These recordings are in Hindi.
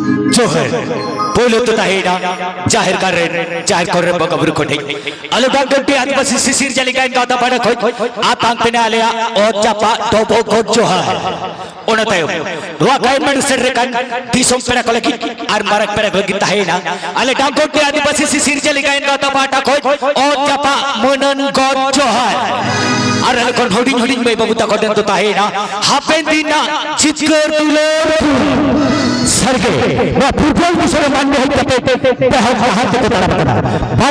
जो है बोलो तो ताहेड़ा जाहिर कर रहे बकबर कोठे अले गंटे आदिवासी शिशिर जली गायन गाता पड़ा कोई आ तांगते ने आले और चापा तो कोट जो है ओनतायो दुआ काय मन से रेकन दिसों पेड़ा कोलकी आर मारक पेड़ा कोलकी ताहेड़ा अले गंटे आदिवासी शिशिर जली गायन गाता पड़ा कोई और चापा मनन कोट जो है अरे कौन होडिंग में बाबू तक तो ताहेड़ा हापें दीना चित्कर दुलोर सरगे ना फुटबॉल विषय मानने होते ते हाथ को तड़ा पड़ा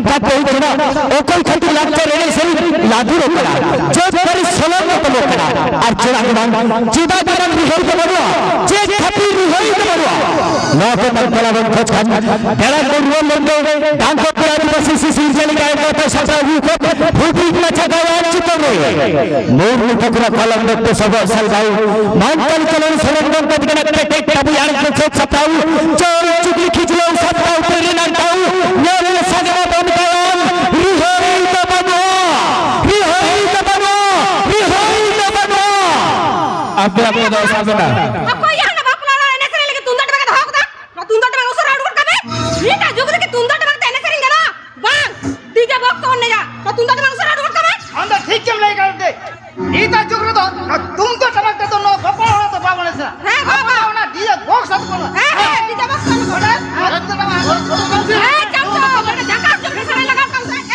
बात कोई देना ओ कोई खतरा लगते रहने से लादू रोकड़ा जो पर सलाम तो रोकड़ा और चढ़ान जीवा गरम रिहोई के बड़वा जे खपी रिहोई के बड़वा ना को मन पड़ा बन खोज खान बड़ा गोरुआ लंदे डांग को पुरानी बसी सिसिल जली गाय को सजा हुई को भूपी में छगावा चिपक रही मोर में ठकरा कलम में तो सब असल गाय मान कल कलन सलंगन को दिखना टेक तब यार को सताऊ चोर चुगली खींच लो सताऊ तेरे नाम ताऊ मेरे सगरा बन गया रिहोई तो बनो अब दो सामने आपको यहाँ ना बाप लाना है नसरे लेके तुंदा टबका धाक दा तुंदा टबका उसे राड कर बे ये का जुग लेके तुंदा टबका तेने करेंगे ना बांग डीजे बॉक्स ऑन नहीं जा तो तुंदा टबका उसे राड कर बे अंदर ठीक केम नहीं करते इता जुग रे तो तुम तो टबका तो नो फपा होना तो बाबा ने से है बाबा ना डीजे बॉक्स सब को है डीजे बॉक्स ऑन कर अरे तो ना है चल तो बेटा झकास जो फेसरे लगा कम से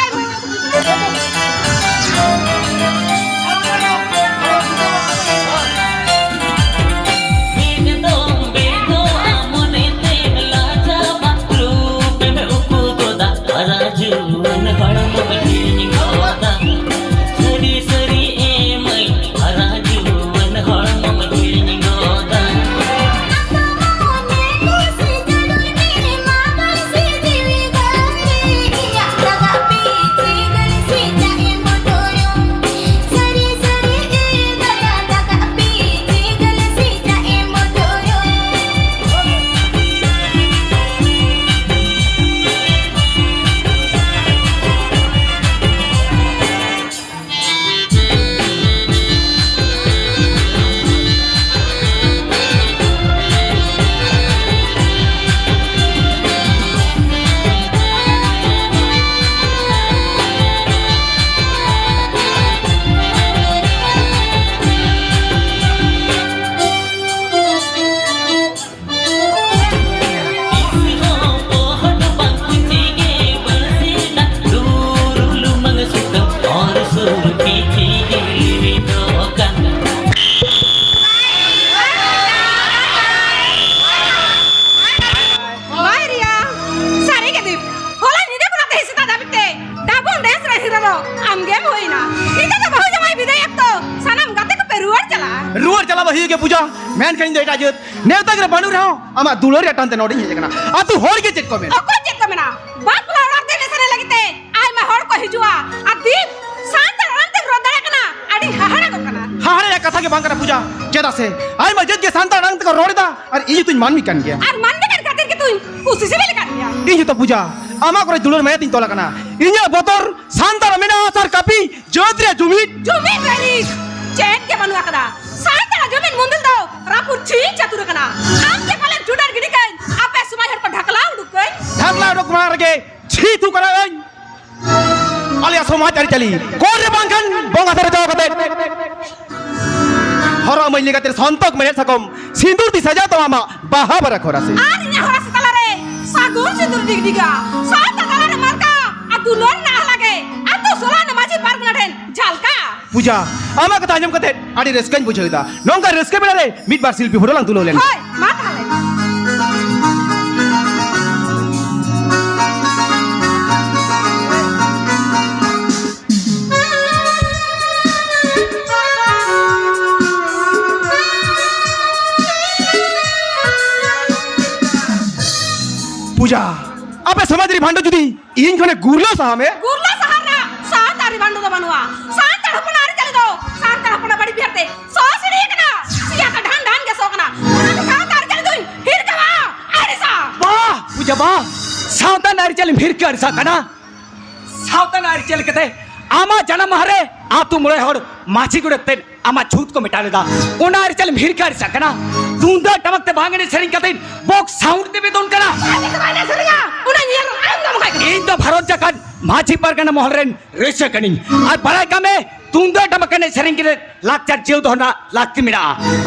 मैन कहीं देटा जत नेता के बनू रहो अमा दुलोर या टंते नोडी हे कना आ तू होड़ के चेक को में ओ को चेक को में ना बाप लाड़ा देने से लगते आय मैं होड़ को हिजुआ आ दीप शांत रंत रोदड़ा कना आडी हाहाड़ा को कना हाहाड़ा कथा के बांग करा पूजा केदा से आय मस्जिद के शांत रंत को रोड़दा और ई तू मान मी कन गया और मान के खातिर के तू उसी से मिल कर गया ई तो पूजा अमा करे दुलोर मैं तीन तोला कना इnya बोतर शांत रमेना आसार कापी जोत्रे जुमी वेरी चैन के बनवा कदा शांत जमीन मुंदल दो रापुर छी चतुर कना आम के पले जुडर गिडी के आपे सुमाय हट पर ढकला उडुक मार के छी तू करा अलिया समाचार चली कोरे बांगन बोंगा धरे जाओ कते हरा मइली गते संतक मेरे सकम सिंदूर दी सजा तो आमा बाहा बर खोरा से आनी ने हरा से तला रे सागुर सिंदूर दिगदिगा सात तला रे मारका आ तू लोन ना लगे आ तू सोला न माजी पार्क नठेन झालका पूजा आमा कता आजम कते आडी रेस्कन बुझोइदा नोंगा रेस्के बेले मिट बार शिल्पी फोटो लंग तुलो लेन हाय मात हाले पूजा अबे समझरी भांडो जुदी इन खने गुरलो सामे गुरला सहारा सात आरी भांडो द बनवा सात हपन आरी चले दो सात हपन बड़ी बिरते सोसड़ी एकना सिया का ढान ढान के सोकना सात आरी चले दो फिर कवा आरी सा वाह पूजा वाह सावता नारी चल फिर कर सकना सावता नारी चल कते आमा जन्म हरे आ तू मुळे होड़ माछी गुड़ते आमा छूत को मिटा लेदा ओनारी चल फिर कर सकना दूंदा टमकते भांगने सरी कते बॉक्स साउंड दे बेतन करा Ani ka mana seringa? Una nyer am na makai. इन तो भारत जाकर माझी पर करना मोहल्लेन रेसे कनिंग और बड़ा काम है तुम दो टमकने सरिंग के लाचार जीव दोना लाची मिला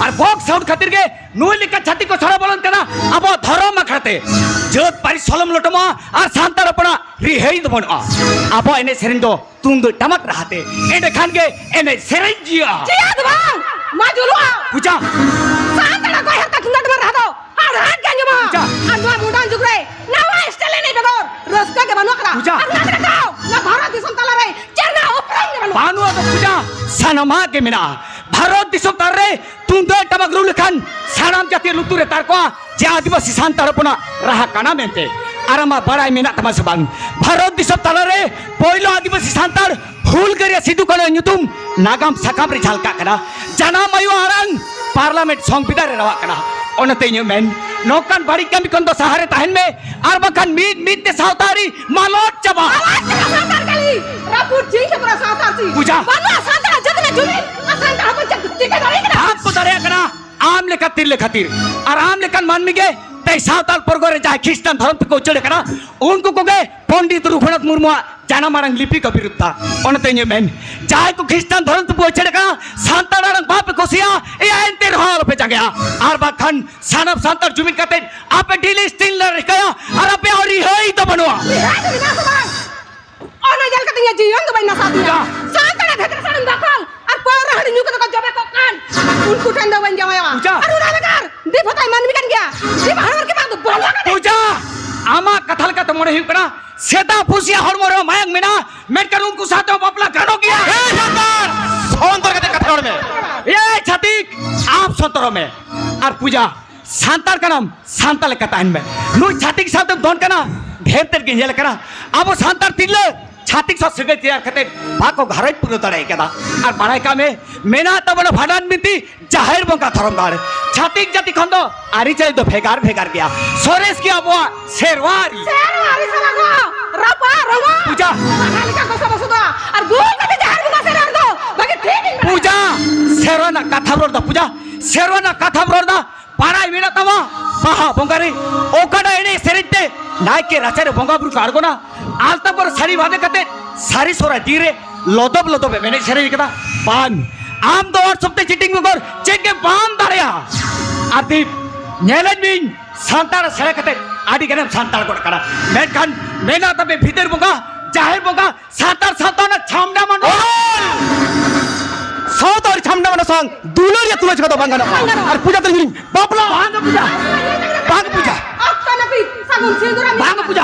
और बॉक्स साउंड खातिर के नूली का छाती को छोड़ा बोलन करना अब वो धरो में खड़ते जोत पारी सोलम लोटमा और शांतर अपना रिहेई दो बना अब वो इन्हें सरिंग दो तुम दो टमक रहते इन्हें खान के इन्हें सरिंग जिया Cia tu bang. Maju lu. पूजा Santai lah kau yang tak tunda demar rado. Ada hat kan jema. Puja. Anu muda jugre. Nawa stelle ni bedor. Roska ke banu kara. Puja. Anu nak kau. Na Bharat disam talare. Cerna oprang ke banu. बानु अब पूजा सनमा के मिना भारत दिशो तारे तुम दो टमक रूल खान सानाम जाती लुतुरे तारको जे आदिवासी शांतर अपना रहा काना मेंते आरामा बड़ा मिना तमास बांग भारत दिशो तारे पहिलो आदिवासी शांतर हुल करिया सिदु कने न्युतुम नागाम साकाम रे झालका कना जना मयु आरंग पार्लियामेंट संविधान रे रवा कना ओनते न्यू मेन नौकान बाड़ी कमी कोन दो सहारे ताहन में आर बखान मीत ते सावतारी मालोट चबा Santar kali. Raput jing ke pura santar si. Puja. Banu santar jadne jumi. Santar apa cak tiga dari kena. आपको दरिया कना आम ले खातिर ले खातिर और आम ले कान मान में गए तै सावताल परगोरे जाए खिस्तान धर्म पे कोचड़े कना उनको को गए पंडित रघुनाथ मुर्मू जाना मारंग लिपि का विरुद्ध ओनते न्यू मेन जाए को खिस्तान धर्म पे कोचड़े कना सांतारंग बाप कोसिया ए एंते हाल पे जा गया आर बाखन सानब सांतर जुमिन कते आपे डीली स्टील ले गया और आपे और ही तो बनवा Lihat ini nasa bang. Ona jal katanya jion tu bayi nasa dia. Santar ada terasa dengan bakal. Apa orang hari nyuka tu jobe kokan. Unku tenda bayi jama ya. Puja. Aduh dah bekar. Di foto iman mikan dia. Di bahar ke bang tu bola kan. पूजा आमा कथल का तो मोरे ही करा सेता पुसिया हर मोरे मायंग मिना मैं करूं उनको साथ में अपना घरों किया हे सरदार সন্তর কাতে কাথর মে ये छतिक आप संतरों में और पूजा सांतार का नाम सांताल कतान में नु छतिक साथ दोन का ना ढेर तेर गिंजल करा अब वो सांतार तिल्ले छातिक सो सिगरेट तैयार करते भाको घर पूरा तड़े केदा और बड़ाई का में मेना तब ना भाड़ान मिलती जाहिर बंका थरमदार छातिक जाति खंडो आरी चले तो भेगार गया सोरेश की अब वो शेरवारी Seru hari sama gua. Rapa rongo. Puja. Mahal ka ko sama suda. Ar gul kate jahar bunga serar do. Bagi ठीक है. पूजा शेरवाना कथा ब्रोदा पूजा शेरवाना कथा ब्रोदा पाराई मिना तवा पहा बंगारी ओकड़ा एने सेरिते नायके राचारे बंगा बुरु कारगोना आलता पर सारी वादे कते सारी सोरा दीरे लोदब मैंने शरीर कदा पान आम दो और सबते चिटिंग मगर चेके बाम दारिया आदि नेलन बिन सांतार सरे कते आदि गनम सांतार कोड करा मेनखान मेना तबे भीतर बंगा जाहिर बंगा सांतार ना छामडा मन সৌতর ছামনা মানে সং দুলরিয়া তুলে কথা বাঙ্গানো আর পূজা তো গিরিং বাপলা बाग पूजा Apa nabi sagun sindur ami. बाग पूजा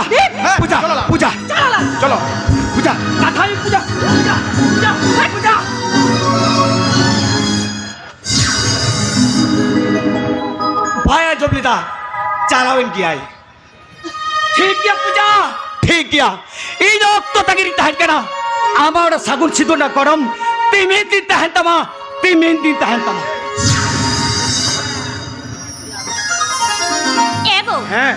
पूजा पूजा Chala. চলো पूजा कथा ही पूजा पूजा पूजा पूजा भाया जोबलिदा चालावन किया है ठीक किया पूजा ठीक किया इन वक्त तगिरी तहन कना आमार सागुन सिदुना करम तिमिन दिन तहन तमा एगो हैं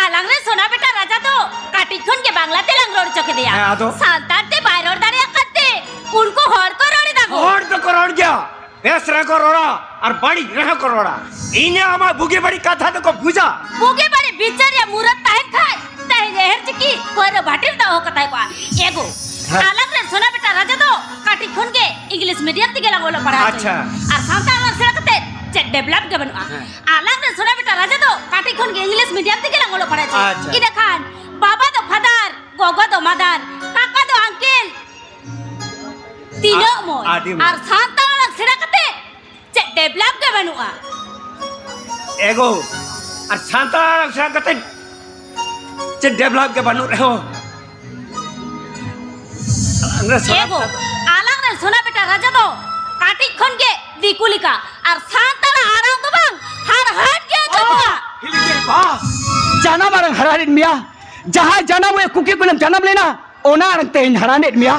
आलांग रे सोना बेटा राजा तो काटिखन के बांग्ला ते लंग रोड चके दिया हाँ, तो? सांतार ते बायरोड दारे करते उनको हर को रोड़ी दागो और तो करोड़ गया ऐस रह करोड़ा और बड़ी रह करोड़ा इन्हें आमा बुगे बड़ी कथा तो को पूजा बुगे बड़े बिचार या मुरत ताहे खाए ताहे जहर चिकी पर भाटिर दा हो कताय को एगो हाँ। आलांग रे सोना बेटा राजा तो काटिखन के इंग्लिश मीडियम ते गेला बोला पढ़ा अच्छा। और सांतार अलग से रखते चेक डेवलप के बनवा आलांग रे सोना बेटा राजा तो काटिखन के इंग्लिश मीडियम ते गेला बोला पढ़ा अच्छा। इधर खान बाबा तो फादर गोगो तो मदर काका तो अंकल तीनों मोर आदि मोर। और सांतार अलग से रखते चेक डेवलप के बनवा एगो और शांता रक्षा करते जे डेवलप के बनू रहो एगो आलांग रे सोना बेटा राजा तो काटी खन के दिकुलिका और सांतार आराम तो बंग हर हट के चुका जाना बारंग हरानित मिया जहाँ जाना वो कुकी कुलम जानम लेना ओना रंगते इन हरानित मिया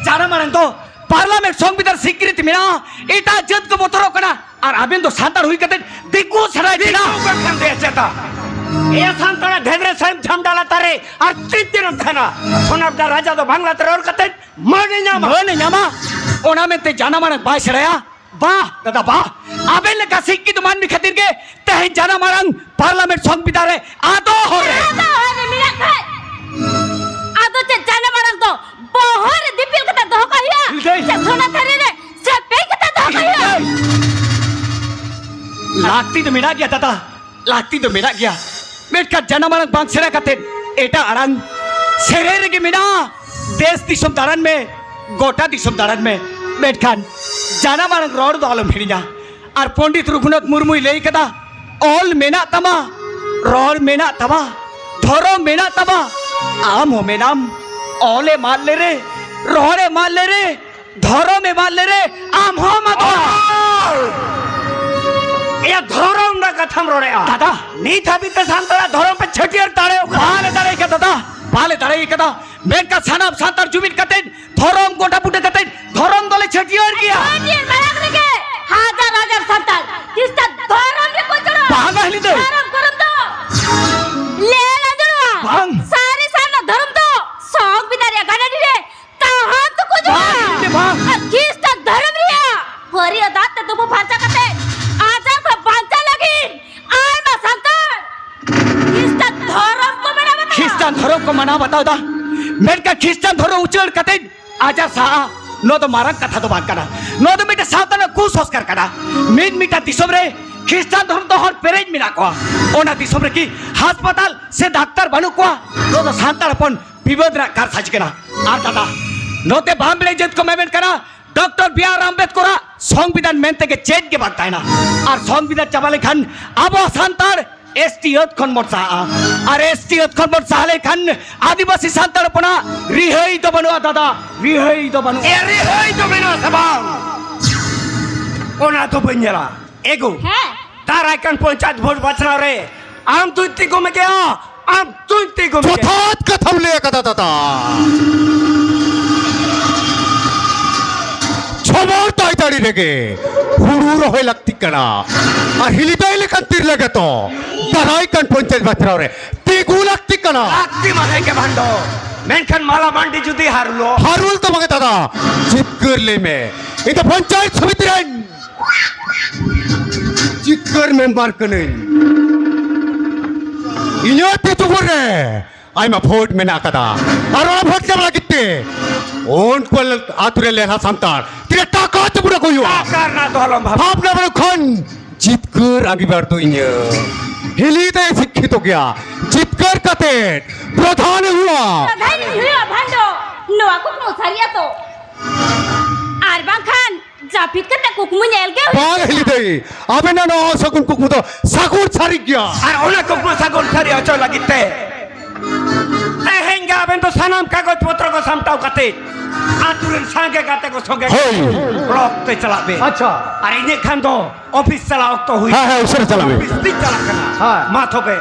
जाना बारंग तो पार्लियामेंट संविधान स्वीकृति मिला इटा जद को बोतरो कना और अबिन तो सांतार हुई कहते दिक्कु सराय दिना ये सांतारा ढेरे स्वयं झमडाला तारे और तृतीय रंगना सोनाबदा राजा तो बांग्ला तरह और कहते मरने न्यामा ओना में ते जाना मारंग बाय सराया वाह दादा वाह अबे लगा सिक्की तो मान भी खातिर जाना मारंग पार्लियामेंट संविधान रे आदो होरे Ada hari minyak kai. Ado cecana barang to. Bohor dipil kita doh kaya. Sona thari re. Sepe kita doh kaya. लागती तो मेरा गया दादा लागती तो मेरा गया मेरा जाना मारंग बांग सेरा कते एटा अरंग सेरे रे के मेरा देश दिसम दारन में गोटा दिसम दारन में मेरा जाना मारंग रोड दो आलम फिरिया और पंडित रघुनाथ मुर्मू ले कदा ऑल मेना तमा रोड मेना तमा धरो मेना तमा आम हो मेनाम ऑले मार ले रे रोड़े मार ले रे धरो में मार ले रे आम हो मत या धोरम ना कथम रोड़े दादा नी था भी तो सांतरा धोरम पे छटियर ताड़े पाले ताड़े के दादा पाले ताड़े के दादा मैं का सानाब सांतर जुबिन कते धोरम गोटा पुटे कते धोरम दोले छटियर किया Anjir marak lagi. Hajar santal. Kita dorong dia kocok. Bang ahli tu. Dorong kurang tu. Lela dulu. Bang. Sari sana dorong tu. Song bitar ya gana dire. Tahan tu kocok. Bang, ini bang. Kita dorong dia. Hari adat tu tubuh baca kate. Ajar ko baca lagi. Ay ma santal. Kita dorong ko mana bata. खिस्टान धर्म को मना बताओ दा मैं का खिस्टान धर्म उचल कते आजा सा नो तो मारंग कथा तो बात करा नो तो मिटा सावताना कुछ होस्कर करा मिन मिटा दिसम रे खिस्टान धर्म तो हर पेरेज मिला को ओना दिसम रे की अस्पताल से डॉक्टर बनू को नो तो सांतारपन विवदरा कार साज केना आर दादा नो ते बामले जत को मेमेंट करा डॉक्टर बी.आर. आम्बेडकर संविधान मेनते के चेंज के बात ना और संविधान चावले खान अब सांतार एसटीएत खन मोरसा और एसटीएत खन मोरसा ले खान आदिवासी सांतार पना रिहेई तो बनवा दादा रिहेई तो बनवा ए रे होई तो मेनो सबांग ओना तो बंजला एगो है तारा कन पंचायत वोट बचना रे आम तुंती को में क्या आम तुंती को में যথাৎ কথা বলে কথা দাদা ছবর তাইতাড়ি রেগে হুড়ুর হয়ে লাগতি কেনা আর হিলিটাই লেখান তীর লাগে তো দাঁড়াই কান পঞ্চায়েত বাচ্চারা রে তিগু লাগতি কেনা आक्ति मारे के भांडो मेनखन माला मांडी जुदी हारलो হারুল তোমাকে দাদা জিত করলে মে এটা পঞ্চায়েত সমিতি রেন জিত কর মেম্বার কনে ইনো পিতু করে আইমা ভোট মেনা কাদা আর ওরা ভোট কেমন লাগিতে ওন কোল আতুরে লেখা সান্তার তিরে টাকা তো পুরো কইও karena tolong भाव ভাবনা বলে খন জিতকর আগিবার তো ইয়ে হিলিতে শিক্ষিত গিয়া জিতকর কাতে প্রধান হুয়া Radhain hiya bhando. No aku mau saria to. Arbang Khan japit kata kukmu nyel ke. বাং হিলিতে আবে না না সগুন কুকু তো সাকুর ছাড়ি গিয়া আর ওনা কোকো সাগর ছাড়ি আছো লাগিতে এ হেঙ্গা বেন তো সানাম কাগজ পত্র কো সামটাও কাতে আতুরেন সাঙ্গে কাতে কো সঙ্গে হেই। ব্লক তে চালাবে अच्छा আর ইনে খান তো অফিস চালাও তো হুই হ্যাঁ হ্যাঁ উসরে চালাবে অফিস দিক চালা কেনা হ্যাঁ। মাথো पे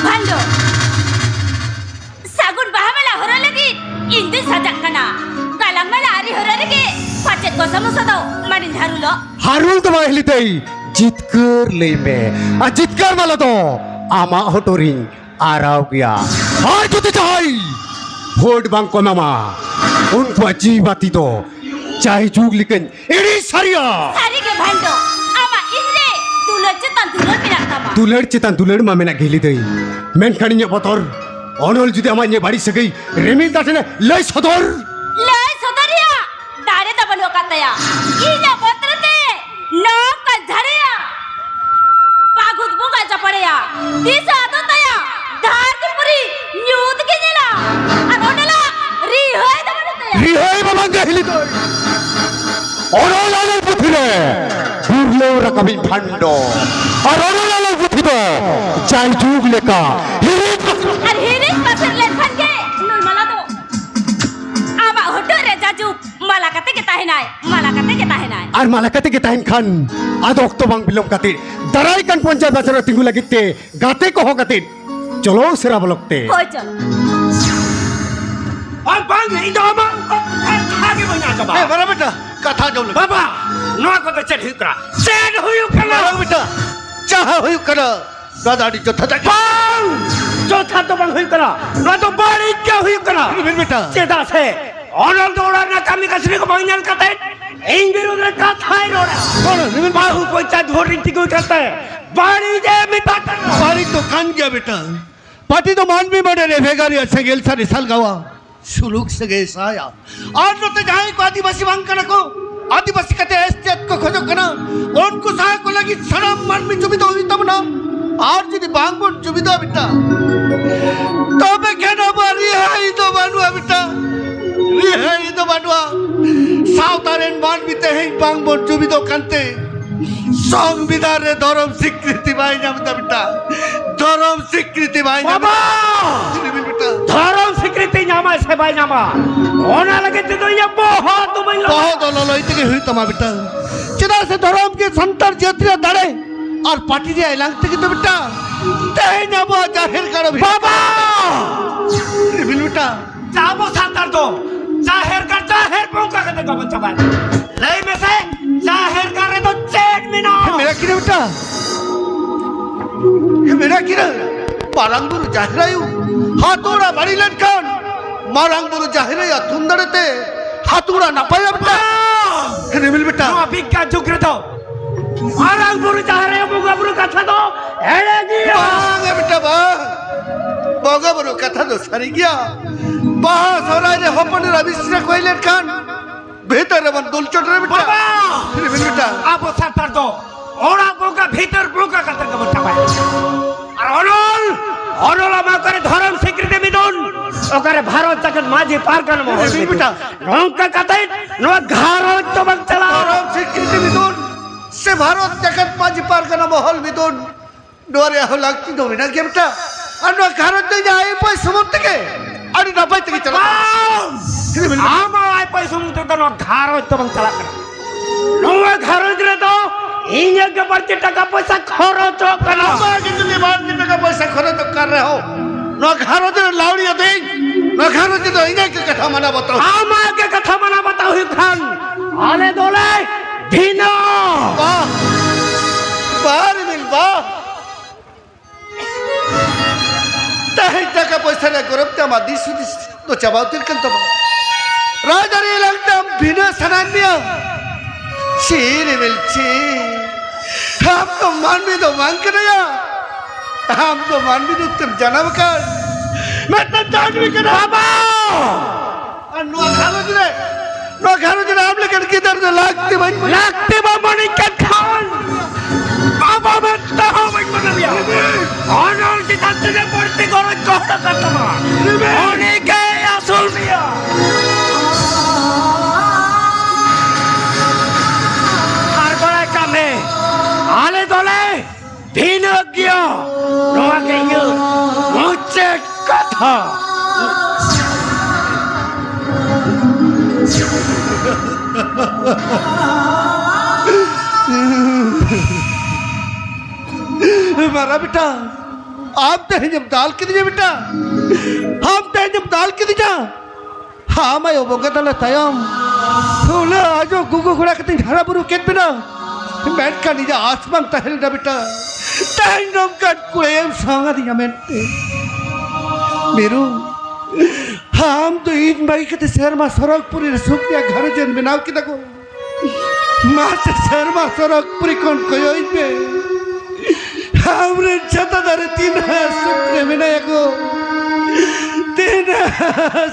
Bhando. Sagun bahamela hora lagi. Indi sajak kana. Kalang mala ari hora lagi. Pacet ko samusa do. Marin harulo. হারুল তোমার হিলিতে জিতকর লেমে আর জিতকর মালা তো আমা হটরিং আরাও গিয়া আর যদি চাই ভোট বাং কমামা উনকো জীবাতি তো চাই যুগ লিখেন এড়ি সারিয়া Sari ke bhando. Ama isre. Dulur cetan dulur pinak tama. দুলের চেতান দুলের মামেনা গেলি দেই মেন খানিয়ে বতর অনল যদি আমার নিয়ে বাড়ি সেগেই রেমিল দাসে না লই সদর Lai sodaria. Dare da balo kataya. Ina potrate. No ka jhareya. Pagut buga japareya. Disa adotaya. Dhar ki puri nyud ke jela. Anodela ri hoy da balotaya. রিহাই বাবা গেলি দেই অনল আলের পুথিরে দুর্লেও রাকাবি ভান্ড আর অনল আলের পুথিতে চাই যুগ লেখা হিরিত Ar hiris pasir lekhan ke. Nur mala do. Ama hodo re jaju. Malakate ke tahenai. Malakate ke tahenai. আর মালাকাতে কে তাইন খান আদ অক্টোবং বিলম কাতে দারাই কান পঞ্চায়েত বাজার তিঙ্গু লাগিতে গাতে কহ গাতে চলো সেরা বলকতে Hoy chalo. আর বাং এই তো আমা আগে বইনা যাবা ए बड़ा बेटा कथा जो लगा বাবা নোয়া কত চেট হুকরা চেট হুই কেনা बड़ा बेटा चाह हुई कर दादाडी जो था বাং চৌথা তো বাং হুই করা না তো বাড়ি কে হুই করা बेटा চেতা সে অনল দৌড়া না কামি কাছরি কো বইনাল কাতে এই বিরুদ্ধে কথা নাই রোড়া বাহু পয়সা ধরে ঠিক উঠাতে বাড়ি যে মিটাতে बारी तो कान गया बेटा पार्टी तो मान भी बड़े रे भेगारी अच्छे गेल सारे साल गावा शुरू से गए साया और तो जहाँ को आदिवासी मांग कर रखो आदिवासी कहते हैं स्टेट को खोजो करना उनको सहाय को लगी शराब मान में चुभी तो हुई तब ना और यदि बांग बोल चुभी दो बेटा तो मैं कहना बारी है तो बानुआ बेटा रिहाई तो बानुआ सावतारेन मान भी ते हैं बांग बोल चुभी दो कंते সংবিধানে ধর্ম স্বীকৃতি পাই যাবে বেটা ধর্ম স্বীকৃতি পাই বাবা ধর্ম স্বীকৃতি নামা সেবাই নামা ওনা লাগে তো ये बहुत তুমি बहुत ললই থেকে হই তোমা বেটা চেনা সে ধর্ম के संतर क्षेत्र दाड़े और पार्टी जे एलांग থেকে তো বেটা তাই নাবো জাহির করো বাবা বিল বেটা যাবো সাতার দো জাহের পৌঁকা কে দেখো বাবা नहीं में से जाहिर कर रहे तो चेक मिनो मेरा किरे बेटा मेरा किरे पारंगुरु जाहिरायु हाथोड़ा बड़ी लटकन मारंगुरु जाहिरायु थुंदड़ते हाथोड़ा ना पाया बेटा हे मिल बेटा नो बिका जुगरे तो मारंगुरु जाहिरायु बुगाबुरु कथा दो हेड़े गिया बांग बेटा बांग बुगाबुरु कथा दो सरी गया बाहा सोरा ने होपन रविश्र कोई लटकन भीतर मन दुल चोट रे बेटा बाबा बेटा आप सातर दो ओड़ा बोका भीतर बोका कतर का बच्चा भाई और অনল মা করে ধর্ম স্বীকৃতি মিদন ওকারে ভারত জগৎ মাঝি পার কান মহ বেটা রংকা কাতাই নো ঘারত তো বংচলা ধর্ম স্বীকৃতি মিদন সে ভারত জগৎ মাঝি পার কান মহল মিদন ডোরে হ লাগতি দো না কে বেটা আর নো ঘারত দে যায় পয় সমুদ্র থেকে আর না পাই থেকে চলা আমার আই পয়সা মুতে তো ঘারত তো বংচলা কর নো ঘারত রে তো इन्हें के बढ़ते टका पैसा खर्च करना के तुम बात के टका पैसा खर्च कर रहे हो न घरों से लावड़िया दे न घरों से तो इन्हें के कथा मना बताओ आमा के कथा मना बताओ ही खान आले दोले भीना वाह बाहर मिल वाह तहे टका पैसा ने गरब ते मादी सुदी तो चबाव तिल कन तो राजा रे लगता भीना सनान्या चीर मिलची हम तो मान भी तो मांग कर रहा हम तो मान भी तो तुम जन्म कर मैं तो जान भी कर बाबा और नो खालो जरे आप लेकर किधर से लागते मनी के खान बाबा बैठता हो मैं बना दिया और की तस्वीर ने पढ़ते करो कोहरा करता मां होने के असूल मिया आले दोले भीनज्ञ नोआ के यू मुझे कथा मारा बेटा आप तो जब दाल के दीजिए बेटा हम तो जब दाल के दीजा हाँ मैं वो बोगता तयम थोड़ा आजो गुगु घोड़ा के तीन हरा बुरु केट बिना बैठ का निजा आसमान तहल ना बेटा तहल नम का कुएम सांगा दिया मैंने मेरू हम तो इन भाई के शहर में सड़क पूरी रसूख दिया घर जन बनाओ की तको माँ से शहर में सड़क पूरी कौन कोई इनपे हमने छता दरे तीन सुख ने बनाया को तीन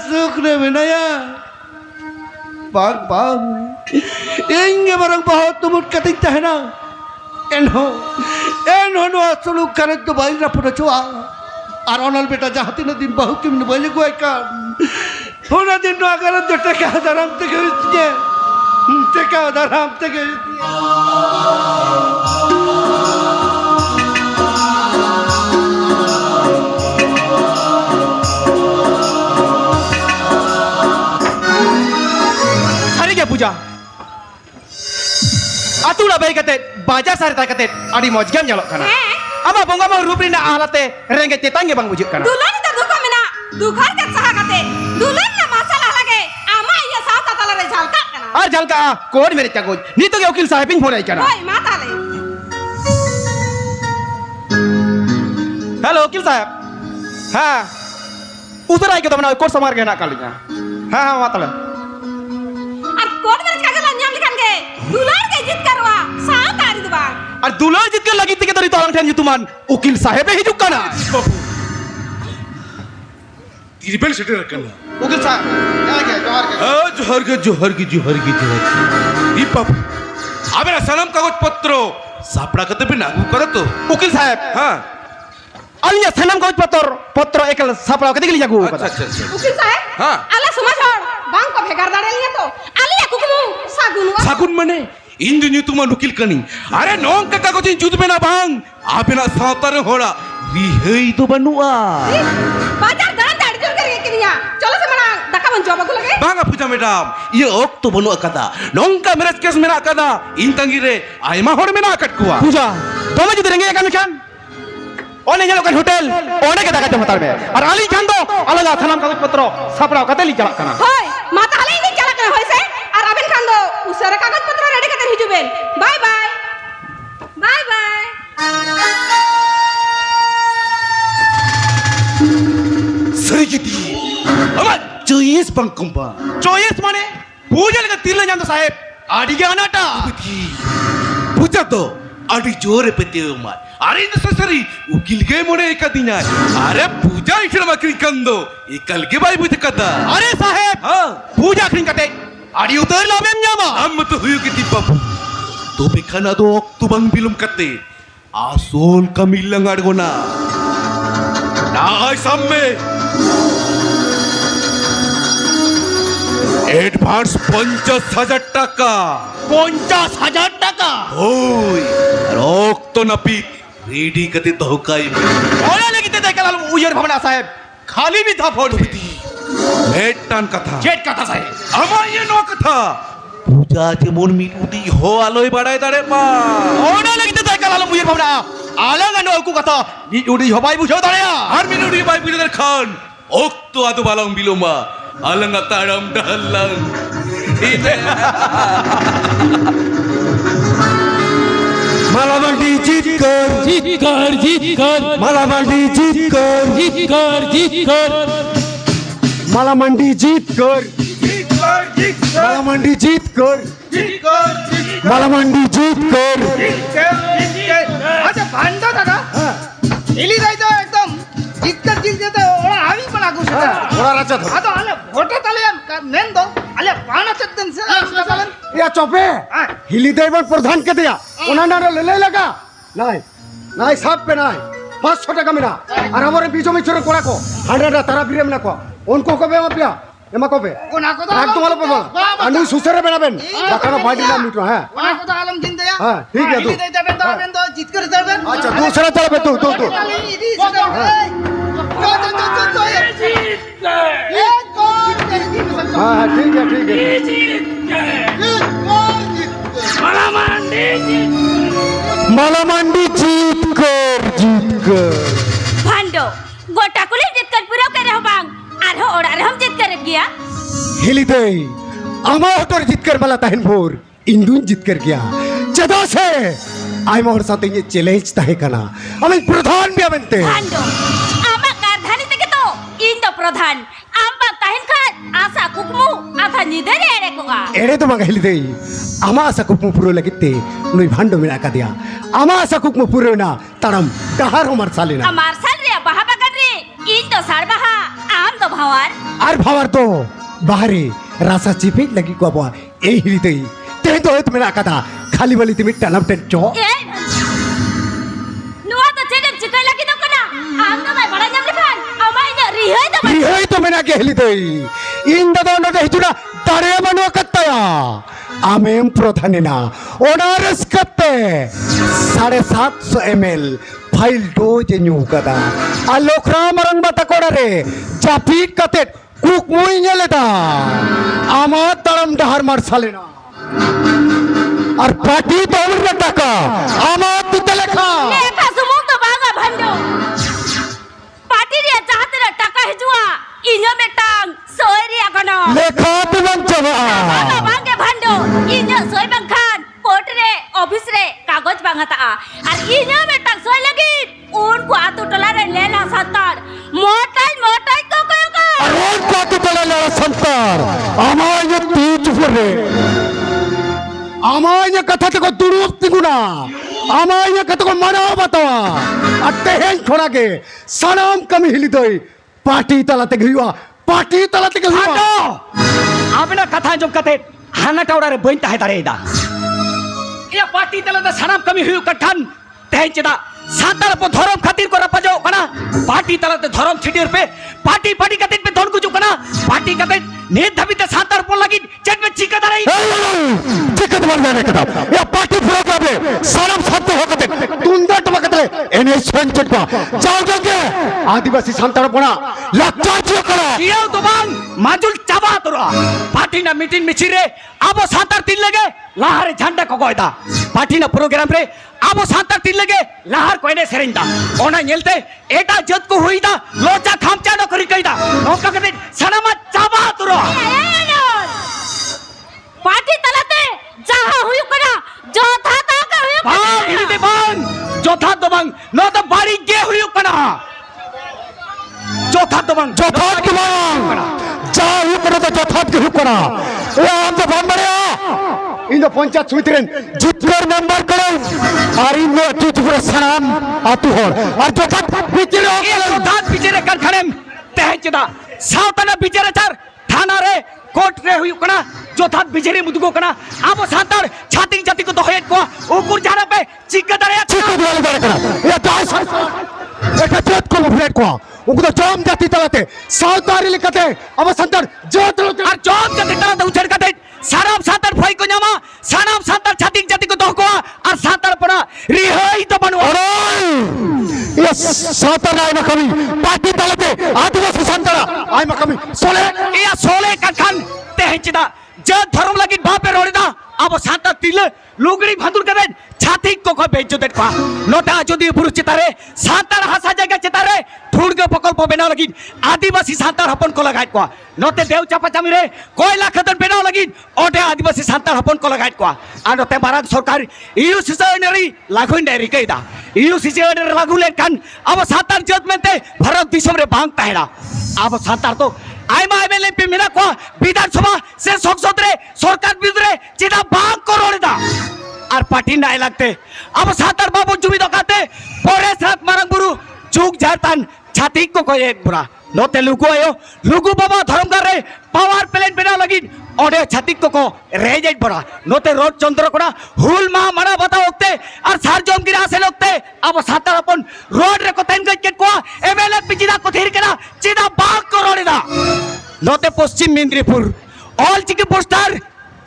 सुख ने बनाया बाग बाग इंगे बरंग बहुत तुम कति चाहना एनो नो असलु करे तो बाइल रा पुरो चुआ और ओनल बेटा जाती न दिन बहु किम न बोले को का होना दिन नो अगर तो टका दरम ते के टका दरम ते के पूजा आतुड़ा बाई कते बाजार सारे ता कते आड़ी मौज गेम जलो खाना अमा बोंगा मा रूपरी ना आलते रेंगे तेतांगे बांग बुझुक खाना दुलन तो दुको मिना दुखर के सहा कते दुलन ना मसाला लगे आमा ये साता तला रे झलका कना और झलका कोड मेरे चगोज नी तो के वकील साहेबिंग हो रही कना ओए माता ले हेलो वकील साहब हां उधर आई के तो मना कोर्ट समार के ना कालिया हां हां माता ले कोड में का गला नाम लिखन के दुलार के जित আর দুলার জিতকার লাগি থেকে তরি তো আলাং ঠেন তুমান উকিল সাহেবে হিজুক কানা তিরবেল সেটা রাখনা উকিল সাহেব जोहर के जोहर की जोहर की जोहर की बाबू आबेरा सलाम कागज पत्र सापड़ा कते भी लागू करो तो উকিল সাহেব हाँ আলিয়া সালাম কাগজ পত্র একল সাপড়াও কতে গলি যাগু अच्छा अच्छा अच्छा উকিল সাহেব হ্যাঁ। আলা সমাজ হর বাং কো ভেগার দাঁড়ে লিয়ে তো আলিয়া কুকুমু সাগুনু सागुन मने इंदु न्यू तुमा नुकिल कनी अरे नोंग का कागज जुद में ना बांग आबेना सावतार होड़ा रिहई तो बनुआ বাজার দাঁড় দাঁড় জল করে কি দিয়া চলো সে মানা দেখা বন জবাগু লাগে बांगा पूजा मैडम ये ओक तो बनुआ कदा नोंग का मैरिज केस में ना कदा इन तंगी रे आयमा होड़ में ना कटकुआ পূজা তোমে যদি রেঙ্গে একামি খান অনেক লোকের হোটেল অনেকে দেখাতে হতারবে আর আলী খান তো আলাদা সালাম কাগজ পত্র সাপড়াও কতে লি চালাক কানা হয় মাথা হালাই দিন চালা করে হইছে আর আবেন খান দো উসারে কাগজ পত্র রেডি করে হিজুবেন বাই বাই বাই বাই सरिगिती अमर चोइस बंकम्बा চয়েস মানে পূজা লাগে তিল জানো সাহেব আডিগে আনাটা पूजा तो अड़ी जोरे पेते उमार अरे नेसेसरी उकिल के मोने एक दिन अरे पूजा इशर मकरी कंदो एकल के बाई बुझ कदा আরে সাহেব हाँ পূজা খিন কাতে আডি উতর লাবেম জামা हम तो हुयो की बाबू तो बेखाना दो तो बंग बिलुम कते आसोल कमिलंग अड़गोना ना सामने एडवांस 50,000 টাকা 50,000 টাকা ওই রক তো নাপি রেডি কতে ধোকাই ওরা লাগিতে দেখালাম উয়ের ভাবনা সাহেব খালি বি থা ফোন মেটান কথা জেট কথা সাহেব আমার ইয়ে ন কথা পূজা যেমন মিটুটি হো আলোয় বাড়ায় দাঁড়ে পা ওরা লাগিতে দেখালাম উয়ের ভাবনা আলাগানো ওকু কথা নি উড়ি হবাই বুঝো দাঁড়িয়া আর মিনুটি বাই বিলের খান ওক তো আদো বালাং বিলোমা আলঙ্গা তাড়াম ডাল্লাং মালামান্ডি জিত কর মালামান্ডি জিত কর মালামান্ডি জিত কর মালামান্ডি জিত কর মালামান্ডি জিত কর আচ্ছা ভান্ডা দাদা এলি যাই তো একদম জিতকার জিত যেতে ওরা আমি পালা গুছ ওরা রাজা ধর আতো আলে ভোটে তালে নেন দো আলে পানা চেতন সে চালেন ইয়া চপে হিলি দেবন প্রধান কে দিয়া ওনা না লে লাগা নাই নাই সাপ पे নাই 500 টাকা মেরা আর আমার বিজো মিছরে কোড়া কো 100 তারা বিরেম না কো উনকো কবে মাপিয়া এমা কবে কোনা কথা একদম ভালো পাবো আনু সুসরে বেনাবেন বাকানো বাইডি না মিটো হ্যাঁ কোনা কথা আলম দিন দেয়া হ্যাঁ, ঠিক আছে, এলি দেই যাবেন তো জিত করে যাবেন আচ্ছা दूसरा चलबे तू তো তো हां ठीक है মালামান্ডি জিত কর ভান্ডো গোটা কুলি জিত कर पूरा करे हो बांग আর हो और हम जित कर गया हिली दे आमा होटर जीत कर मला ताहन भोर इंदुन जीत कर गया चदा से आई मोर साथे ये चैलेंज ताहे कना আমি প্রধান বিয়াবেনতে ভান্ডো আমা কারধানি থেকে তো ইন্দো প্রধান আমবা তাহিন খান আশা কুকমু আধা নিদেরে এরে কোগা এড়ে তো মাগা হিলি দে আমা আশা কুকমু পুরো লাগিতে নই ভান্ড মিনা কা দিয়া আমা আশা কুকমু পুরো না তারাম কাহার হমার সালিনা আমার সালরে বাহাবা করে ইন্দো সারবাহা আম তো ভাওয়ার আর ভাবার তো বাহারে রাসা চিপিক লাগি কবা এই হিলি দে তে তো হত মিনা কাদা খালি বলি তুমি টানাম টেন চ এ নুয়া তো চেদে চিকাই লাগি তো কনা আম তো ভাই বড় নাম লিখান আমাই না রিহাই তো রিহাই তো মিনা কে হিলি দে ইন্দা দন্ডতে হিতুনা তারে মানো কত্তায়া আমেম প্রধানে না ওনারস কত্তে 750 ml ফাইল ডোজ নিউ কদা আলোকরা মরং বাতা কোড়ারে জাপিট কতে কুক মুই নেলেদা আমার তারাম ডাহার মার সালে না আর পার্টি দৌড় টাকা আমার দিতে লেখা লেখা সুমুং তো বাঙা ভান্ডো পার্টি রিয়া চাহতে টাকা হিজুয়া ইনো মেটাং সয়রিয়া কোন লেখা তুলন চবা বাবা বাঙ্গে ভান্ডো ইনো সয় বাংখান কোর্ট রে অফিস রে কাগজ বাঙাতা আর ইনো মেটাং সয় লাগি উনকো আতু টলা রে লেলা সাতার মোটাই তো কয় কা আর ওর পাতু তলা লড়া সন্তার আমার যে তুই চুপরে amanya kata teko duruk tinguna amanya kata ko mana batawa atte hen khona ke sanam kami hili doi party talate ghiwa Ado! Abina kata anjom kate hana tawra re boin tahe tare ida. Iya party talate sanam kami hiu kathan tehen chida santar po dhorom khatir ko rapajo kana party talate dhorom chitir pe party katin pe dhon kuju kana party katin ne dhabite santar po lagi chet pe chika darai chikat banane kata ya party program le sanam sabdo hokate tunda tmakate ene sanchit pa jao jange adivasi santara pona lakcha chokara iya to bang majul chaba tora party na meeting michire abo santar tin lege lahare jhanda ko goida party na program re abo santar tin lege lahar koine serinda ona nyelte eta jat ko huida locha khamcha no kari kaida noka kate sanama chaba tora party तलाते जहाँ हुई करा जोधा ताका हुई bang ini de bang jotha to bang no to bari ge huyu kana jotha to bang jothat ke bang ja hu kara to jothat ke hu kara e am to bang mare in the panchayat sumitren jitgar member karo ar in me tu pura sanam atu hor ar jothat bichire iya jothat bichire kan khanem tehchida sautana bichire char thana re court रे हुई कना जोथात बिजरी मुदगो कना आबो सातार छाती जाति को दोहेत को ऊपर जाना पे चिक्का दरे चिक्का दरे करा या दास eta jot ko fret ko uko jam jati talate sautari likate aba santar jot ar jot jati talate uchar kate saram satar phoi ko nyama sanam satar छाती जाति को दोह को ar satar pora rihai to banu yes satar ai makami party talate adivasi santara ai makami sole iya sole kan tehchida je dharam lagi bape rorida abo satar tile lugri bhandur kade छाती को बेइज्जत देखा नोटा जदि पुरुष चितारे सांतार हासा जगह चितारे ठुड़गे प्रकल्प बेना लगी आदिवासी सांतार हपन को लगाइत को नोते देव चापा चामी रे कोयला खदन बेना लगी ओटे आदिवासी सांतार हपन को लगाइत को आ नोते भारत सरकार इयु सिसनरी लागुइन डायरी कइदा इयु सिसनरी लागु लेखान अब सांतार जजमेंटे भारत दिसम रे बांग ताहेड़ा अब सांतार तो आइमा एमएलए पे मिना को विधानसभा से संसद रे सरकार बिदरे चिदा बांग को रोड़दा আর পার্টি নাই লাগতে अब सातार बाबू जुबी दकाते परे सात मारंग बुरु चुक झारतान छाती को कोई एक बुरा नोते लुगु आयो लुगु बाबा धर्मगार रे पावर प्लेन बेना लगी ओडे छाती को रेजेट बड़ा नोते रोड चंद्र कोना हुल मा मना बता होते और सार जोम गिरा से लगते अब सातार अपन रोड रे को तैन के को एमएलए पिचिदा को थीर केना चिदा बाग को रोडेदा नोते पश्चिम मेदिनीपुर ऑल चिकी पोस्टर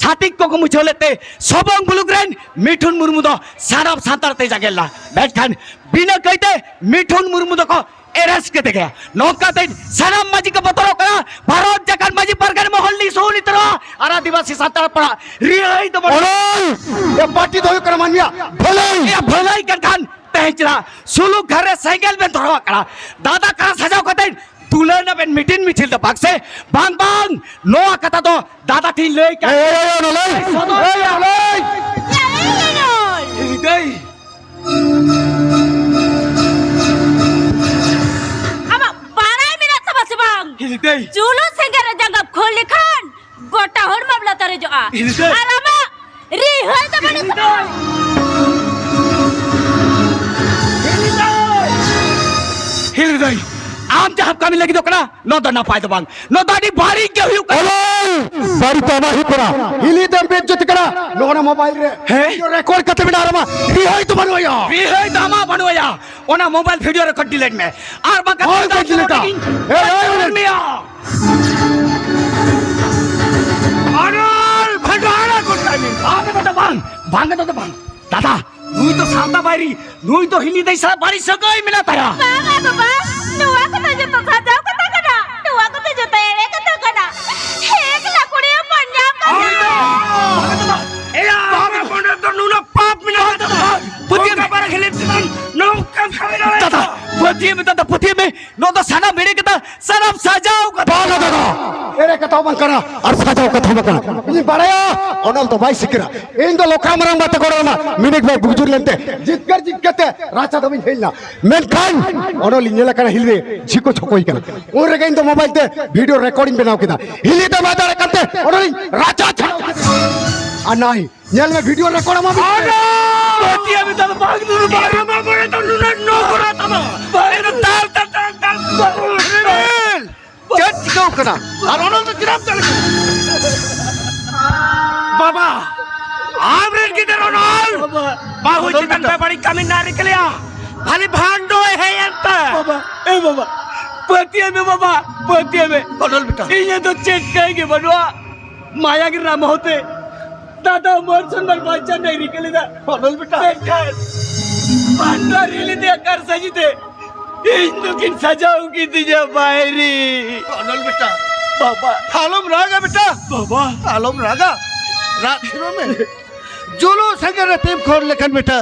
छाती को मुझे लेते सबंग बुलुग्रेन मिठुन मुर्मु दो साराब सांतार ते जागेला बैठ खान बिना कहते मिठुन मुर्मु दो को एरेस्ट के गया नौका ते साराम माजी का बतरो करा भारत जकान माजी परगन मोहल्ली सोनी तरह और आदिवासी सांतार पड़ा रियई तो ये पार्टी दो कर मानिया भलाई कर खान तेजरा सुलु घर रे साइकिल में धरवा करा दादा का सजाव कहते तुलन बेन मीटिंग मिथिल द पाक से बांग बांग नो कथा तो दादा तीन ले क्या गई अब 12 मिनट सब बसबांग हिल गई चूलो सेंगर जंगब खोल खान गोटा होर मामला तरे जो आ हिल गई आरामा री होय त बनी हिल गई आम जहां कमी लगी तो कना नो दना पाए तो बांग नो दादी बारी के हुई बारी तो ही करा हिली दम पे जति करा लोना मोबाइल रे है यो रिकॉर्ड करते बिना रमा रिहाई तो बनवाया रिहाई दामा बनवाया ओना मोबाइल वीडियो रिकॉर्ड डिलीट में आर बा का डिलीट ए मिया अरे भंडारा को टाइमिंग आगे तो बांग बांग तो बांग दादा नुई तो साता बारी नुई तो हिली दे सा बारी सगई मिला ताया बाबा बाबा नुआ को तो जो साजाव कता कना नुआ को तो जो तेरे कता कना एक लाकुड़ी पंजाब का ए बाबा कोने तो नुना पाप मिला पुतिया का पर खेले नो कम खावे दादा पुतिया में नो तो साना मेरे के सनम सजाओ का बाला दादा एरे कथा बन करा और सजाओ कथा बन करा ini baraya onal to bai sikira in do lokam rang bata korama minik bai bujur lente jitkar jitkate racha dami helna men khan onol inyela kana hilbe jiko chokoi kana or regain to mobile te video recording benao kida hili te madare kante onol racha আর নাই নেল মে ভিডিও রেকর্ড আমা Pati আমি তার বাগ দুরু বাগ আমার বলে তো নুনা নো করা তামা এটা তাল তাল তাল তাল চেট চিকাও কনা আর অনন্ত গ্রাম চলে बाबा आमरेन की तरह नॉल बाबू चिकन पे बड़ी कमी ना निकलिया खाली भांडो है यांता बाबा ए बाबा पतिया में অনল বেটা ये तो चेक कहेंगे बनवा माया के नाम होते दादा मोर सुंदर बच्चा नहीं निकले था অনল বেটা भांडो रिली दे कर सजी थे इंदु किन सजाऊंगी तुझे बायरी অনল বেটা बाबा আলম রাগা বেটা बाबा आलम रागा रात शुरू में जुलू संगे रतीम खोर लेखन बेटा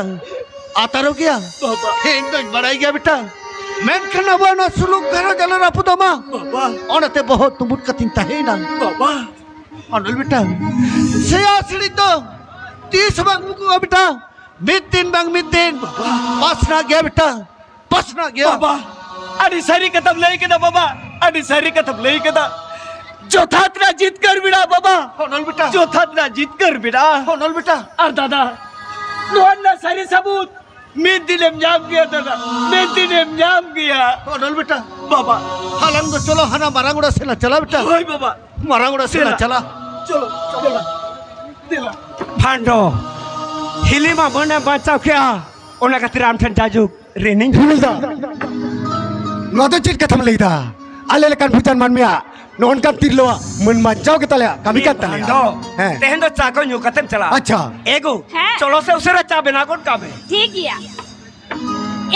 आता रो गया बाबा इंदज बढ़ाई गया बेटा मैं करना वाना सुलूक करा जला रापु दमा बाबा ओनते बहुत तुमुट कतिन ताहे ना बाबा अनल बेटा से आसड़ी तो 30 बांग मुको बेटा मितिन बांग मितिन पास ना गया बेटा पास ना गया बाबा अरे सारी कतम ले के दा बाबा अरे सारी कतम ले के दा जो थातरा जीत कर बिड़ा बाबा अनल बेटा जो थातरा जीत कर बिड़ा अनल बेटा और दादा लोहन्ना सारे सबूत मैं दिलेम जाम गया दादा मैं दिलेम जाम गया अनल बेटा बाबा हालंग तो चलो हना मारांगुड़ा से ना चला बेटा ओए बाबा मारांगुड़ा से ना चला चलो चलो दिला फांडो हिलीमा बने बचाव क्या ओना का तिराम ठन जाजुक रेनिंग হিমিলদা নদে চিট কাথাম লেইদা আলে লেকান ভুজান মানমিয়া নন কাম তিরলোয়া মন মাজাও কে তালে কামি কাতা फांडो হ্যাঁ तेहन तो चाको न्यू कतम चला আচ্ছা एगो हाँ। चलो से उसे चा बिना कोट काबे ठीक गया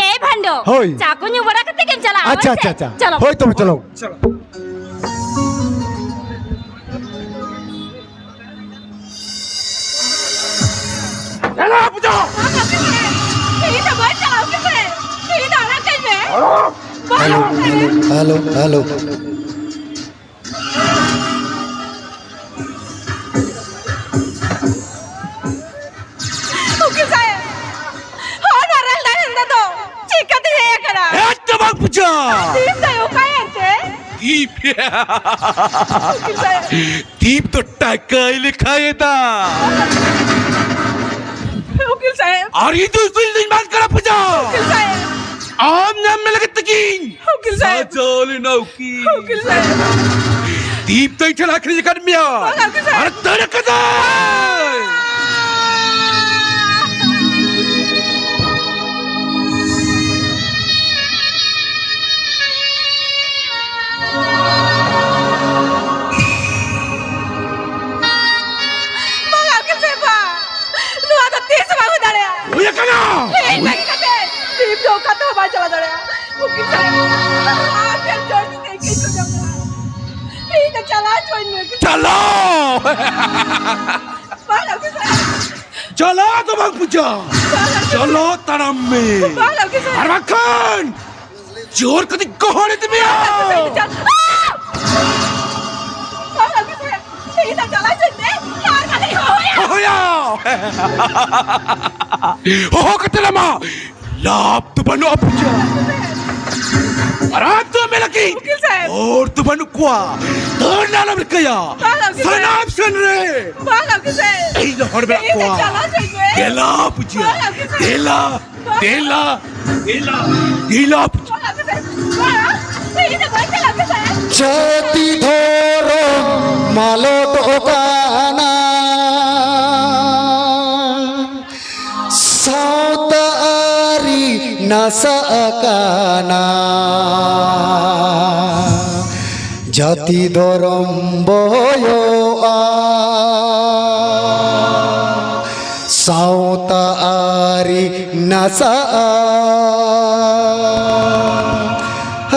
ए भांडो होय। चाकू न्यू बड़ा कते केम चला আচ্ছা আচ্ছা আচ্ছা चलो হই তুমি চলো चलो चलो बुझो ये तो बहुत चलाओ किसे ये तो अलग कहीं में হ্যালো হ্যালো ओके साहब और मारल दाल तो चिकन दे या करा एक बार बुझो तीन तो यो काय अंते दीप ओके साहब दीप तो टाकाय लिखाय था ओके साहब और ये तो कुछ दिन बात करा बुझो ओके साहब आम नाम में लगे तकीन ओके साहब साजोल नौकी ओके साहब दीप तो इतना आखिरी कर मिया ओके साहब अरे तेरे कदा मगा के सेवा नु आता 30 बागु दाड़े वो ये कना ए नहीं कते दीप जो का तो बा चला दाड़े ओके साहब आप के जोड़ के के तो जब ये तो चला छोड़ में चलो मगा के साहब चलो तो बाग बुझो चलो तरम में मगा के साहब अरे खान जोर कदी कोहड़े ते मिया हो कतलमा लाभ तो बनो अपुजा आराम तो मेरा की और तो बनो कुआ तो नाला बिकया सनाब सन रे ऐ लहर में कुआ गेला पुजिया गेला गेला गेला गेला জাতি ধর মালো দোকানা সাউতারি নাসাকানা জাতি ধরম বয় সাউতারি নাসা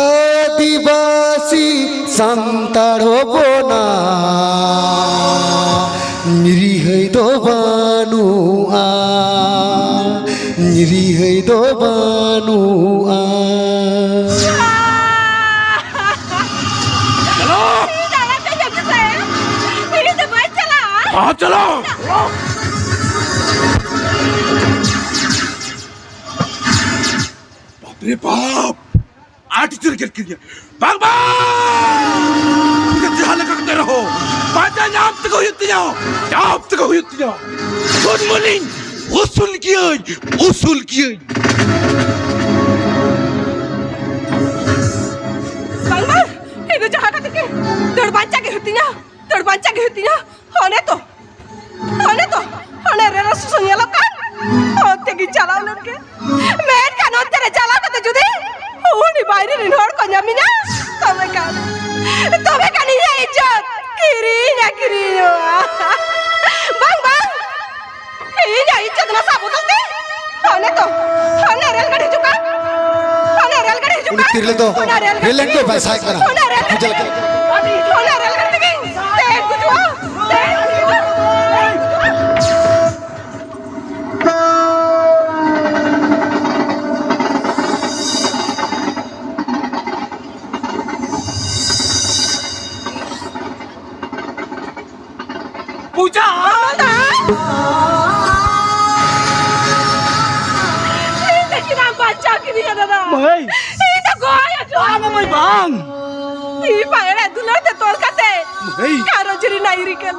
আদিবাসী সান্তাড় বোনা নিরীহৈ দোবানু নিরীহৈ দোবানু हाँ चलो बाप रे बाप आठ चुर कर दिया बाग बाग ᱧᱟᱢ ᱫᱮ ᱨᱮᱦᱚᱸ ᱯᱟᱸᱡᱟ ᱧᱟᱢ ᱛᱮᱠᱚ ᱦᱩᱭᱩᱜ ᱛᱤᱧᱟ ᱧᱟᱢ ᱛᱮᱠᱚ ᱦᱩᱭᱩᱜ ᱛᱤᱧᱟ ᱥᱚᱱᱢᱟᱱᱤᱧ usul kiyaኝ Bang, itu jahat kata ke? Terbaca ke hatinya? Hone to, hone rela susunya lokan. Hote ki jalan lagi. Mer kan hote re jalan kata judi. Uni bayar rin hor ko nyamina. Tome kan ini ijat. Kirinya. Bang. Ini ijat masa botol te. Hone rel gadi juga. उन्हें तिरले तो रेलन के पैसा करा मुझे लगा पूजा baca kini ya dada. Mai. Itu goya jo. Ama mai bang. Ipa era dular te tol kate. Mai. Karo jiri nairi kan.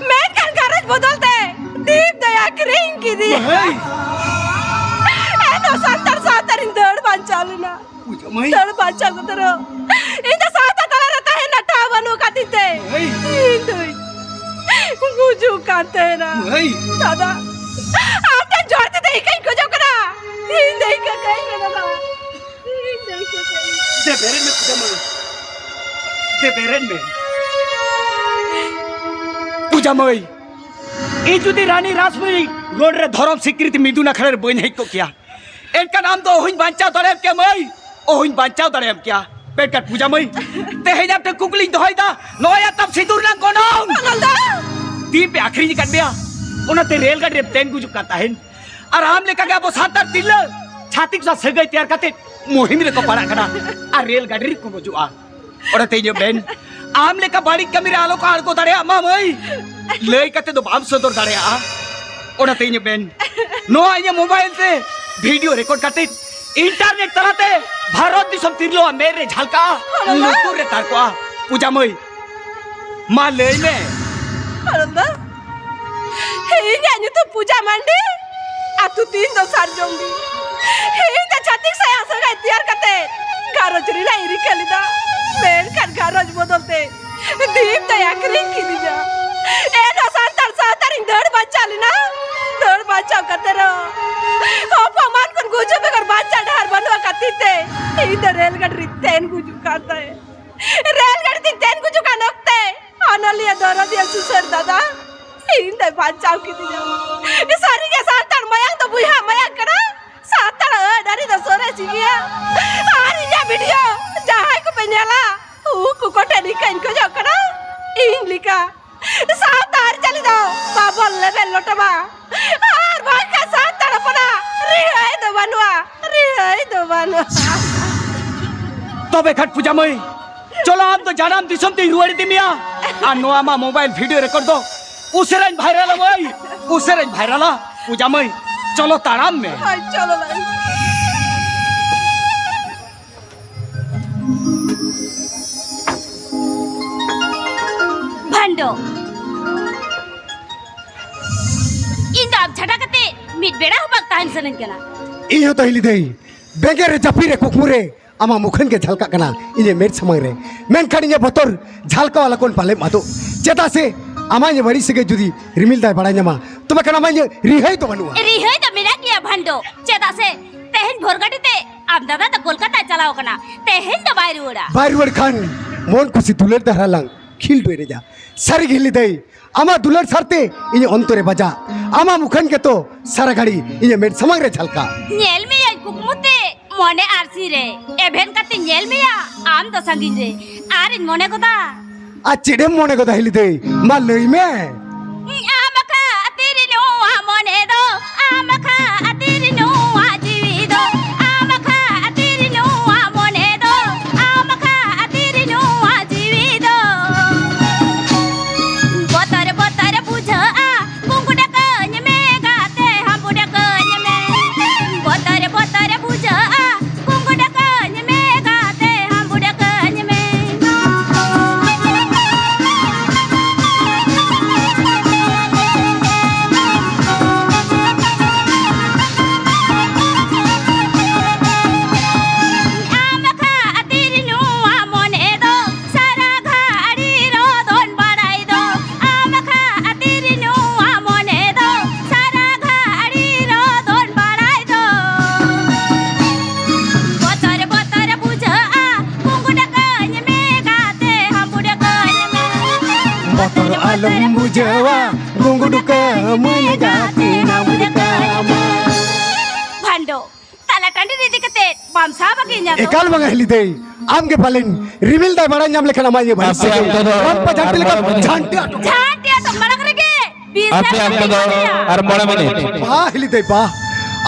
Men kan garaj bodolte. Deep daya kring ki di. Mai. Eno santar indar bancaluna. Puja mai. Dar baca ko tero. Inda sata tala rata hai nata banu katite. Mai. Indui. Guju kante na. Mai. Dada. Aapne jorte te ikai ko jo kara. Indai ka kai na dada. दे बेरन में पूजा मई दे बेरन में पूजा मई ई जुदी रानी रासमणी रोड रे धरम स्वीकृति मिदुना खड़े बोई नहीं को किया इनका नाम तो ओहिन बांचा तोरे के मई ओहिन बांचा तोरे क्या पेट कट पूजा मई ते हे जब ते कुकलिंग तो होइदा नोया तब सिंदूर ना कोनो नंदा ती पे आखिरी कर दिया उन ते रेलगाड़ी रे तेन गुजु करता है आराम लेकर गया वो 7 दिन छाती के साथ सगाई तैयार करते मोहिम रे को पड़ा करा आ रेलगाड़ी को बुजुआ और तेज बेन आम लेका बाड़ी कमिरे आलो का को दड़े अम्मा मई ले कते दो बाम सदर दड़े आ और तेज बेन नो आइए मोबाइल से वीडियो रिकॉर्ड करते इंटरनेट तरते भारत दिसम तिरलो मेरे झलका लुतुर रे तारको पूजा मई मा ले में Aranda, ini hanya tu puja mandi, atu tin do sarjongdi. Ini cantik saya sangat tiar kate, garaj rila iri kalida, men kan garaj bodolte, deep daya kering kini ja. Ena santar indar baca lina, indar baca katero. Apa man kon guju begar baca dahar banwa katite, ini railgadi ten guju kata hai. Railgadi ten guju kanokte. Analia dora dia susar dada. Ini bancau gitu ya. Ini sorry ke santar mayang to buya mayang kena. Santar dari to sore sini. Hari ya video. Jahai ko penyala. Ku ko tenikain ko jo kena. Inglika. Santar chali do. Babol level lotaba. Ar bangka santar apana. Rihai do banwa. तो बेखट पूजा मई चलो हम तो जानम दिसम ते रुवाड़ी दिमिया आ नोआमा मोबाइल वीडियो रिकॉर्ड दो उसरे वायरल भाई उसरे वायरल पूजा मई चलो ताराम में Hai chalo lai. भंडो इंदा अब झटा कते मिट बेड़ा हो बक्ता हन सनन केना इहो तो हिली दई बेगे रे जपी रे कुकमुरे आमा मुखन के झलका कना इने मेर समय रे मेन खड़िया बतोर झलका वाला कोन पाले मातो चेता से आमा ये बड़ी सगे जुदी रिमिल दाय बड़ा नमा तुम कना मा ये रिहई तो बनुआ रिहई तो मिला किया भंडो चेता से तेहन भोरगटी ते अब दादा तो कोलकाता चलाओ कना तेहन तो बायरुड़ा खान मोन खुशी दुलर दहरालंग खिल डोरे जा सारी हिली दई आमा दुलर सरते इने अंतरे बजा आमा मुखन के तो सारा गाड़ी इने मेर समय रे झलका नेल में आई कुकमुते मोने आरसी रे एभेन कते नेल में आम तो संगिन रे आरिन मोने कोदा आ चिड़े मोने को दहिली दे मा लई में आमखा तेरी नो मोने दो आमखा तेरी नो जीवी दो आमखा तेरी नो मोने दो आमखा तेरी नो जीवी दो बतर बुझा कुंकुड़ा कन्य में गाते हम बुढ़ा कन्य में बतर बुझा कुंकुड़ा कन्य में गाते हम बुढ़ा कन्य में Jawa Gunggu duka menegati namun kama भांडो ताला टंडी रीति कते बामसा बगी nya Ekal mga hilitay Amge palin Reveal day bada nyam lekha namay bhai Rampa jhanti lekha jhanti झाटिया तो मरक रगे Ape amko ar mora minute. Ba hilitay ba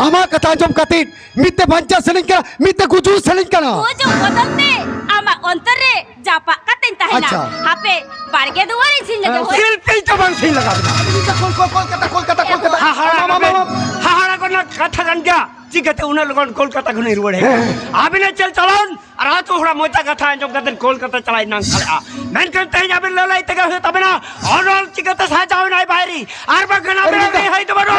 Ama kata jom katit Mitte banca seling kana Mitte guju seling kana वो जो बदलते आमा अंतरे जापा कते तहना अच्छा। हापे बारगे दुआरी छिन लगे हो Silpil coban sin laga. Kolkata Hahara kona katha ganja. Jikate una logon Kolkata gune ruwade. Abine chal chalon. Ara to hora moita katha anjom katen Kolkata chalai nang khala. Men kan tai abin lalai tega he tabena. Onol jikate sa jaw nai bairi. Arba gana be hai to baro.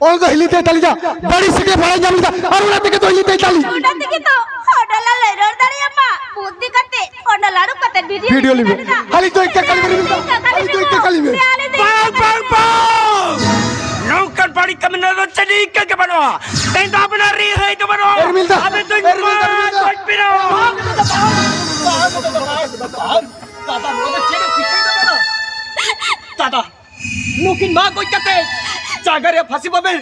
Olga hilitay talija Badi sikle bada nyam lekha Aruna teke to hilitay tali उड़न दिखे तो होटल ले रोड दारी अम्मा बुद्धि कते होटल लाडू कते Video live Hali to ikke kali mere Hali to ikke kali mere Bang bang bang. Nongkan padi kamina lo chadi ke bano. Teng da bana ri hai to bano. Ermilda, Abe to Ermilda. kot piro. দাদা নুকিন মা কই কাতে জাগারে ফাঁসি পাবে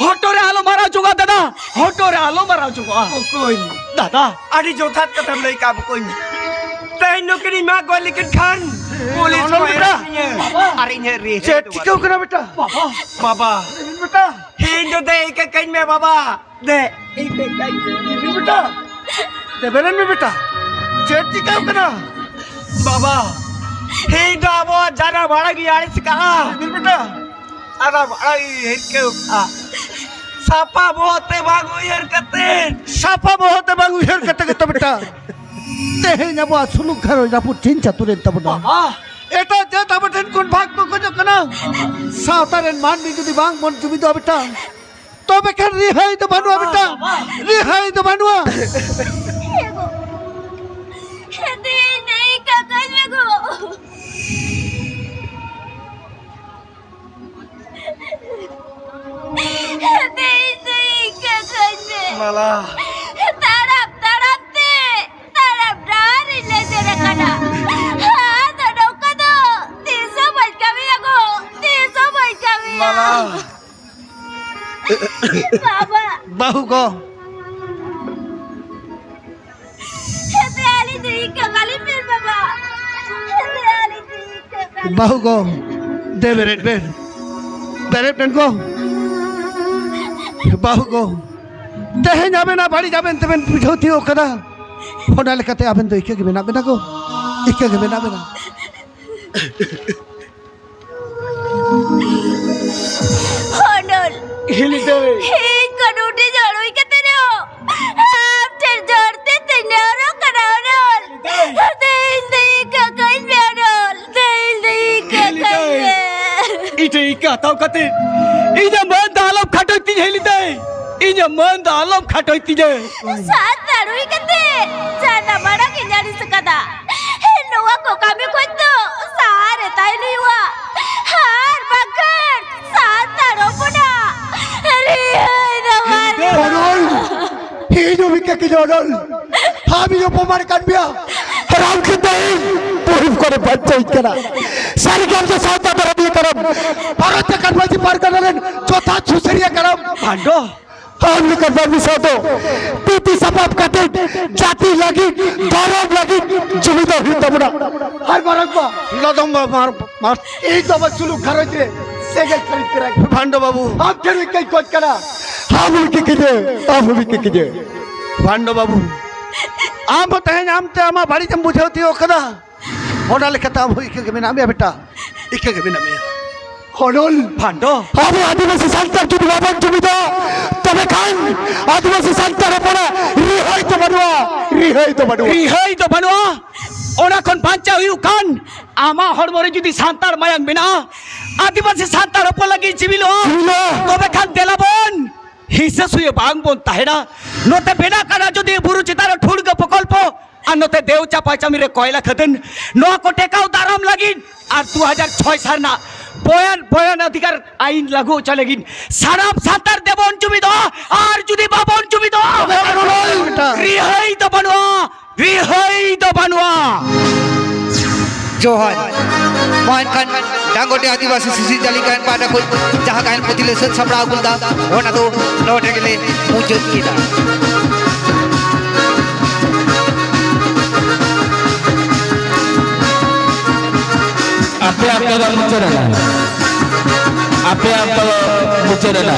হটরে আলো মারা জোগা দাদা হটরে আলো মারা জোগা Koi. দাদা Adi jotat kata mulai kamu koi. Teng nukini ma koi likin kan. Polis Nonol koi beta. Arinya ri. Chetry কেউ করা বেটা বাবা Baba. বেটা Hindu de ike kain me baba. De ike kain. বেটা দেবেন মে বেটা চেটি কেউ করা Baba. Hindu abo jana bada ki aris ka. বেটা Ada bada ki hike ka. Sapa bote bagu yer katen. সাপা বহতে বাঙু হের কেতে কেতে বেটা তেহে যাবো আসুলু ঘর যাবো তিন চাতুরেন তাবো না এটা যে তাবো টেন কোন ভাগ তো কত কেন সাঁতারের মানবি যদি বাং মন জমি দাও বেটা তবে কেন রিহাই তো বানুয়া বেটা রিহাই তো বানুয়া दे नहीं का कल में गो दे नहीं का कल में Malah. तरफ तरफ ते तरफ डार ले तेरे कना हाँ तो डोका दो 300 बज कभी लगो 300 बज कभी Malah. बाबा বাহু গো दे आली दी का गाली फिर बाबा दे आली दी का गाली বাহু গো দে বেরেট বের বেরেট বেন গো বাহু গো তেহে যাবে না বাড়ি যাবেন তেবেন বুঝাউতি ও কাদা ফোনা লেখাতে আবেন তো ইকে গেবে না বেনা গো ইকে গেবে না বেনা होनल হিলিতে एक कनूटी जोड़ोई के तेरे हो आप चल जोड़ते तेनारो कनारोल दिल दिल का कल में अनोल दिल दिल का कल में ইটে ইকা তাও কাতে এই যে মন দালব খাটইতি হেলিতে এই যে মন দালব খাটইতি যে साथ दारुई के ते जाना बड़ा के जानी सकता नुआ को कामे कोई तो सारे ताई नहीं हुआ हार बकर साथ दारो पुना अरे दवारी Odol Hijo mika ki odol Hami yo pomar kanbia Haram khitay Porif kore baccha ikkana Sari gam se sauta dara diye karam Bharat ke kanbaji par kanalen Chotha chuseriya karam ভাণ্ড Hamli karbar misauto Piti sabab katit Jati lagi Dharab lagi Jumida hitamuna Har barak ba লদম মার মার Ek daba suluk ghar hoite Segel kharid ke rakh ভাণ্ড বাবু Aap kere kai koj kana Hamli ke kije Hamli ke kije ভাণ্ড বাবু আম তেহে আমতে আমা বাড়ি যাম বুঝাউতি ও কাদা ফোনা লেখাতে আম ইকে গেবে না বেটা ইকে গেবে না মেয়ে Odol ভাণ্ড আমি আদিবাসী সন্তান যদি বাবার জমি দাও তবে খান আদিবাসী সন্তানের পরে রিহাই তো বানুয়া রিহাই তো বানুয়া ওনা কোন বাঞ্চা হইউ কান আমা হড়মরে যদি সান্তার মায়াং বিনা আদিবাসী সান্তার উপর লাগি জিবিল তবে খান দেলাবন হিসে সুয়ে বাংবন তাহেনা নতে বেনা কানা যদি বুরু চিতার ঠুড়গ প্রকল্প আর নতে দেউচা পাইচামিরে কয়লা খাদেন নোয়া কোটে কাউ দারাম লাগিন আর 2006 সাল না বয়ান অধিকার আইন লাগু চলেগিন সারাপ সাঁতার দেবন জমি দাও আর যদি বাবন জমি দাও রিহাই তো বানুয়া जोहार मानkan dangote Adivasi sisir jali kain pada ko jaha kain population sabra gulda ona do note gele mujud kita आपल्या आपल्याला मुचरना आपल्या आपल्याला मुचरना